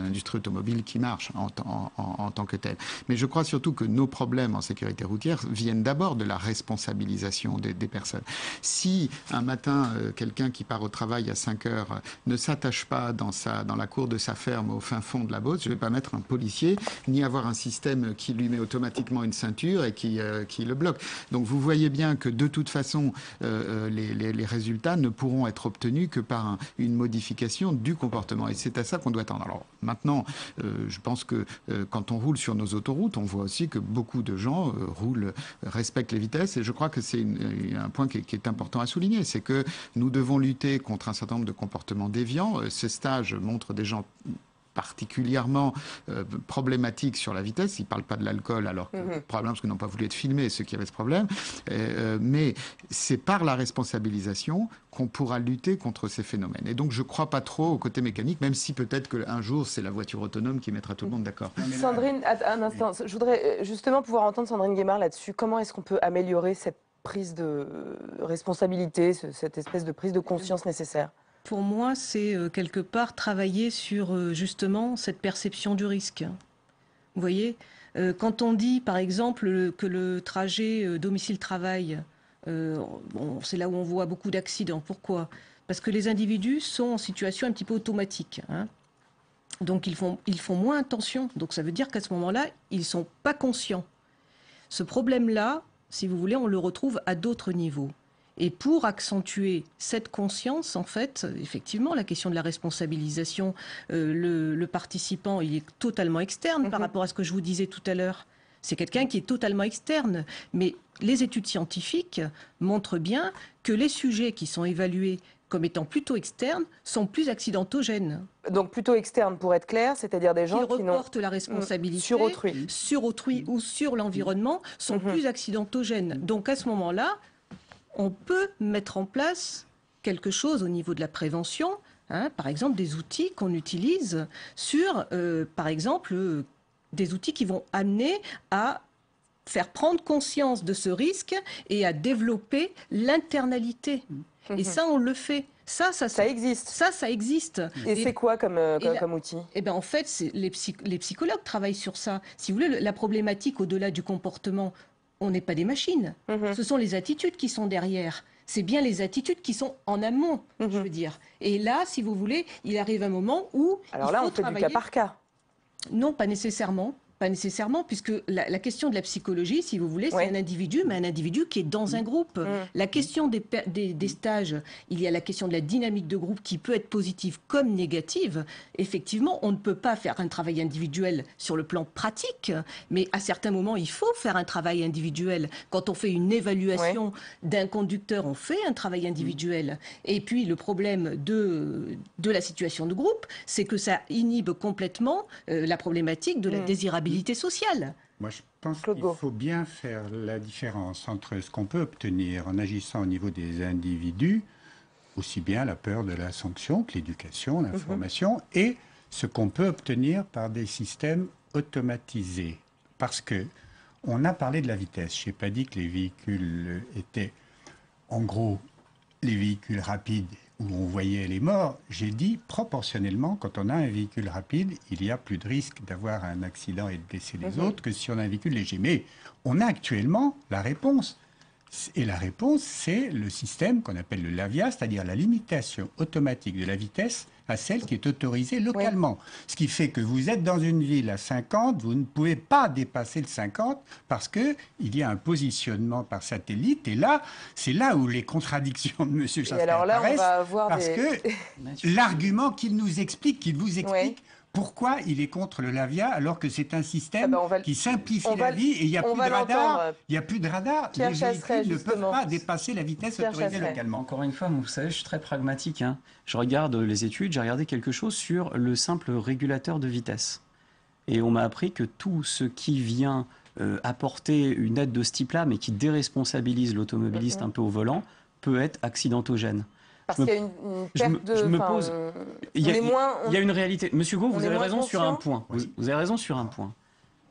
industrie automobile qui marche en tant que telle. Mais je crois surtout que nos problèmes en sécurité routière viennent d'abord de la responsabilisation des personnes. Si un matin, quelqu'un qui part au travail à 5 heures ne s'attache pas dans la cour de sa ferme au fin fond de la Beauce, je ne vais pas mettre un policier, ni avoir un système qui lui met automatiquement une ceinture et qui le bloque. Donc vous voyez bien que de toute façon, les résultats ne pourront être obtenus que par une modification du comportement. Et c'est à ça qu'on doit attendre. Alors maintenant, je pense que quand on roule sur nos autoroutes, on voit aussi que beaucoup de gens respectent les vitesses. Et je crois que c'est un point qui est important à souligner. C'est que nous devons lutter contre un certain nombre de comportements déviants. Ce stage montre des gens particulièrement problématique sur la vitesse. Ils ne parlent pas de l'alcool, alors que, probablement parce qu'ils n'ont pas voulu être filmés, ceux qui avaient ce problème. Mais c'est par la responsabilisation qu'on pourra lutter contre ces phénomènes. Et donc, je ne crois pas trop au côté mécanique, même si peut-être qu'un jour, c'est la voiture autonome qui mettra tout le monde d'accord. Sandrine, un instant, je voudrais justement pouvoir entendre Sandrine Guémard là-dessus. Comment est-ce qu'on peut améliorer cette prise de responsabilité, cette espèce de prise de conscience nécessaire? Pour moi, c'est quelque part travailler sur justement cette perception du risque. Vous voyez, quand on dit par exemple que le trajet domicile-travail, c'est là où on voit beaucoup d'accidents. Pourquoi? Parce que les individus sont en situation un petit peu automatique. Donc ils font moins attention. Donc ça veut dire qu'à ce moment-là, ils ne sont pas conscients. Ce problème-là, si vous voulez, on le retrouve à d'autres niveaux. Et pour accentuer cette conscience, en fait, effectivement, la question de la responsabilisation, le participant, il est totalement externe par rapport à ce que je vous disais tout à l'heure. C'est quelqu'un qui est totalement externe. Mais les études scientifiques montrent bien que les sujets qui sont évalués comme étant plutôt externes sont plus accidentogènes. Donc plutôt externes, pour être clair, c'est-à-dire des gens qui reportent la responsabilité sur autrui. Sur autrui ou sur l'environnement, sont plus accidentogènes. Donc à ce moment-là, on peut mettre en place quelque chose au niveau de la prévention, par exemple des outils qu'on utilise sur, par exemple, des outils qui vont amener à faire prendre conscience de ce risque et à développer l'internalité. Et ça, on le fait. Ça existe. Ça existe. Et c'est quoi comme outil? Eh ben, en fait, les psychologues travaillent sur ça. Si vous voulez, la problématique au-delà du comportement, on n'est pas des machines. Ce sont les attitudes qui sont derrière. C'est bien les attitudes qui sont en amont, je veux dire. Et là, si vous voulez, il arrive un moment où alors là, on fait du cas par cas. Non, pas nécessairement. Pas nécessairement, puisque la question de la psychologie, si vous voulez, c'est un individu, mais un individu qui est dans un groupe. La question des stages, il y a la question de la dynamique de groupe qui peut être positive comme négative. Effectivement, on ne peut pas faire un travail individuel sur le plan pratique, mais à certains moments, il faut faire un travail individuel. Quand on fait une évaluation d'un conducteur, on fait un travail individuel. Et puis, le problème de la situation de groupe, c'est que ça inhibe complètement la problématique de la désirabilité sociale. Moi, je pense qu'il faut bien faire la différence entre ce qu'on peut obtenir en agissant au niveau des individus, aussi bien la peur de la sanction que l'éducation, l'information, et ce qu'on peut obtenir par des systèmes automatisés. Parce que on a parlé de la vitesse. Je n'ai pas dit que les véhicules étaient, en gros, les véhicules rapides où on voyait les morts. J'ai dit, proportionnellement, quand on a un véhicule rapide, il y a plus de risque d'avoir un accident et de blesser les autres que si on a un véhicule léger. Mais on a actuellement la réponse. Et la réponse, c'est le système qu'on appelle le LAVIA, c'est-à-dire la limitation automatique de la vitesse à celle qui est autorisée localement. Ce qui fait que vous êtes dans une ville à 50, vous ne pouvez pas dépasser le 50 parce qu'il y a un positionnement par satellite. Et là, c'est là où les contradictions de M. Schaeffer apparaissent. Parce que l'argument qu'il nous explique, qu'il vous explique, pourquoi il est contre le LAVIA alors que c'est un système qui simplifie la vie et il n'y a, plus de radar. Il n'y a plus de radar. Les véhicules ne peuvent pas dépasser la vitesse autorisée localement. Encore une fois, vous savez, je suis très pragmatique. Je regarde les études, j'ai regardé quelque chose sur le simple régulateur de vitesse. Et on m'a appris que tout ce qui vient apporter une aide de ce type-là, mais qui déresponsabilise l'automobiliste un peu au volant, peut être accidentogène. Parce qu'il y a une perte de... Je me pose... Il y a une réalité. Monsieur Gau, vous avez raison sur un point. Vous avez raison sur un point.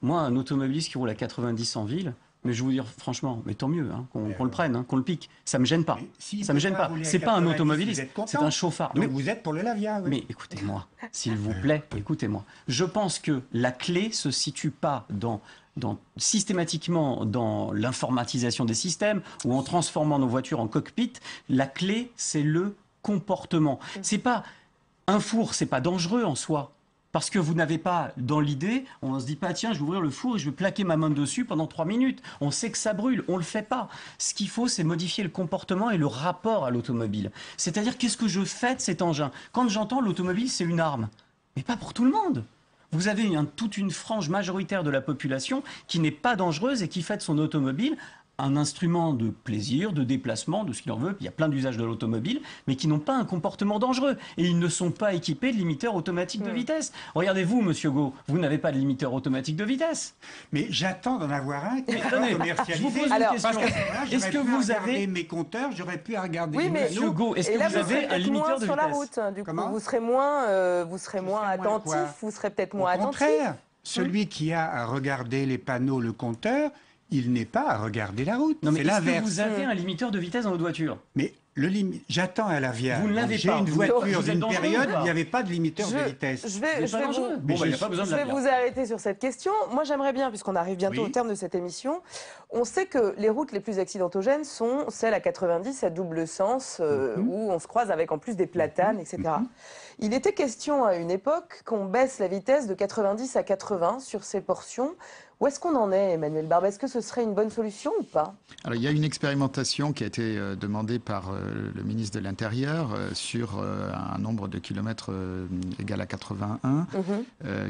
Moi, un automobiliste qui roule à 90 en ville, mais je vais vous dire franchement, mais tant mieux qu'on le prenne, qu'on le pique. Ça me gêne pas. Ça me gêne pas. C'est pas un automobiliste, c'est un chauffard. Donc mais vous êtes pour le LAVIA. Mais écoutez-moi, s'il vous plaît, écoutez-moi. Je pense que la clé se situe pas systématiquement dans l'informatisation des systèmes ou en transformant nos voitures en cockpit. La clé, c'est le comportement. C'est pas un four, c'est pas dangereux en soi. Parce que vous n'avez pas, dans l'idée, on ne se dit pas, tiens, je vais ouvrir le four et je vais plaquer ma main dessus pendant 3 minutes. On sait que ça brûle, on ne le fait pas. Ce qu'il faut, c'est modifier le comportement et le rapport à l'automobile. C'est-à-dire, qu'est-ce que je fais de cet engin? Quand j'entends l'automobile, c'est une arme. Mais pas pour tout le monde. Vous avez toute une frange majoritaire de la population qui n'est pas dangereuse et qui fait de son automobile un instrument de plaisir, de déplacement, de ce qu'il en veut. Il y a plein d'usages de l'automobile, mais qui n'ont pas un comportement dangereux. Et ils ne sont pas équipés de limiteurs automatiques de vitesse. Regardez-vous, monsieur Gau, vous n'avez pas de limiteur automatique de vitesse. Mais j'attends d'en avoir un qui est commercialisé. Je vous pose une question. Est-ce que vous avez mes compteurs? J'aurais pu regarder. Oui, mais monsieur Gau, est-ce que vous avez un limiteur de sur vitesse la route, du coup, Comment vous serez moins attentif, vous serez peut-être moins attentif. Au contraire, celui qui a à regarder les panneaux, le compteur, il n'est pas à regarder la route. Non, mais c'est est-ce l'inverse. que vous avez un limiteur de vitesse dans votre voiture? Mais j'attends à la Via. Vous ne l'avez J'ai pas. une voiture Vous êtes d'une dangereux période ou où pas il n'y avait pas de limiteur de vitesse. Je vais vous arrêter sur cette question. Moi, j'aimerais bien, puisqu'on arrive bientôt au terme de cette émission, on sait que les routes les plus accidentogènes sont celles à 90 à double sens, où on se croise avec en plus des platanes, etc. Il était question à une époque qu'on baisse la vitesse de 90 à 80 sur ces portions. Où est-ce qu'on en est, Emmanuel Barbe? Est-ce que ce serait une bonne solution ou pas? Alors, il y a une expérimentation qui a été demandée par le ministre de l'Intérieur sur un nombre de kilomètres égal à 81,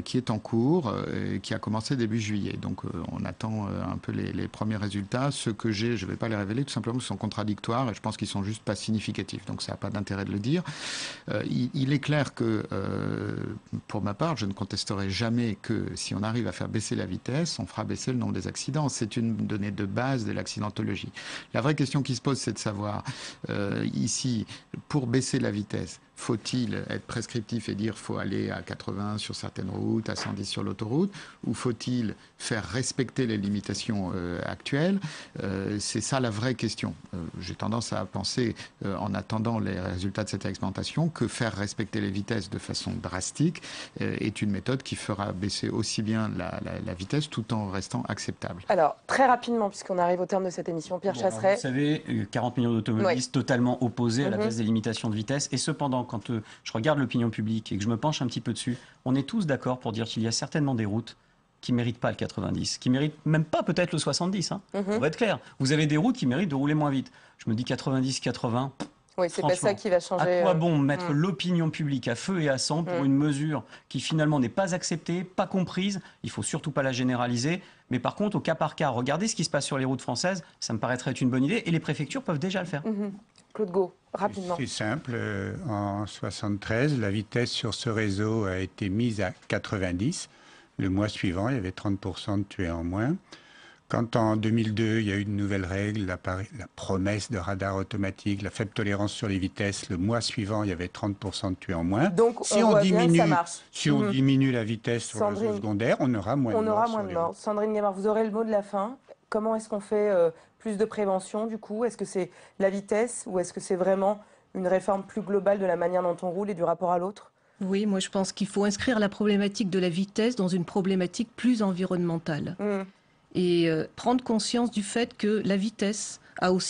qui est en cours et qui a commencé début juillet. Donc, on attend un peu les premiers résultats. Ceux que j'ai, je ne vais pas les révéler, tout simplement, ils sont contradictoires et je pense qu'ils sont juste pas significatifs. Donc, ça n'a pas d'intérêt de le dire. Il est clair que, pour ma part, je ne contesterai jamais que si on arrive à faire baisser la vitesse, on fera baisser le nombre des accidents. C'est une donnée de base de l'accidentologie. La vraie question qui se pose, c'est de savoir, ici, pour baisser la vitesse, faut-il être prescriptif et dire qu'il faut aller à 80 sur certaines routes, à 110 sur l'autoroute, ou faut-il faire respecter les limitations actuelles? C'est ça la vraie question. J'ai tendance à penser, en attendant les résultats de cette expérimentation, que faire respecter les vitesses de façon drastique est une méthode qui fera baisser aussi bien la vitesse tout en restant acceptable. Alors, très rapidement, puisqu'on arrive au terme de cette émission, Pierre Chasseret. Vous savez, 40 millions d'automobilistes totalement opposés à la baisse des limitations de vitesse. Et cependant, quand je regarde l'opinion publique et que je me penche un petit peu dessus, on est tous d'accord pour dire qu'il y a certainement des routes qui ne méritent pas le 90, qui ne méritent même pas peut-être le 70. On va être clair. Vous avez des routes qui méritent de rouler moins vite. Je me dis 90, 80... Oui, c'est pas ça qui va changer. À quoi bon mettre l'opinion publique à feu et à sang pour une mesure qui finalement n'est pas acceptée, pas comprise? Il faut surtout pas la généraliser. Mais par contre, au cas par cas, regardez ce qui se passe sur les routes françaises, ça me paraîtrait être une bonne idée et les préfectures peuvent déjà le faire. Claude Gau, rapidement. C'est simple. En 1973, la vitesse sur ce réseau a été mise à 90. Le mois suivant, il y avait 30% de tués en moins. Quand en 2002, il y a eu une nouvelle règle, la promesse de radar automatique, la faible tolérance sur les vitesses, le mois suivant, il y avait 30% de tués en moins. Donc, si on diminue la vitesse sur le réseau secondaire, on aura moins de morts. Sandrine Guimard, vous aurez le mot de la fin. Comment est-ce qu'on fait plus de prévention, du coup? Est-ce que c'est la vitesse ou est-ce que c'est vraiment une réforme plus globale de la manière dont on roule et du rapport à l'autre? Oui, moi je pense qu'il faut inscrire la problématique de la vitesse dans une problématique plus environnementale. Et prendre conscience du fait que la vitesse a aussi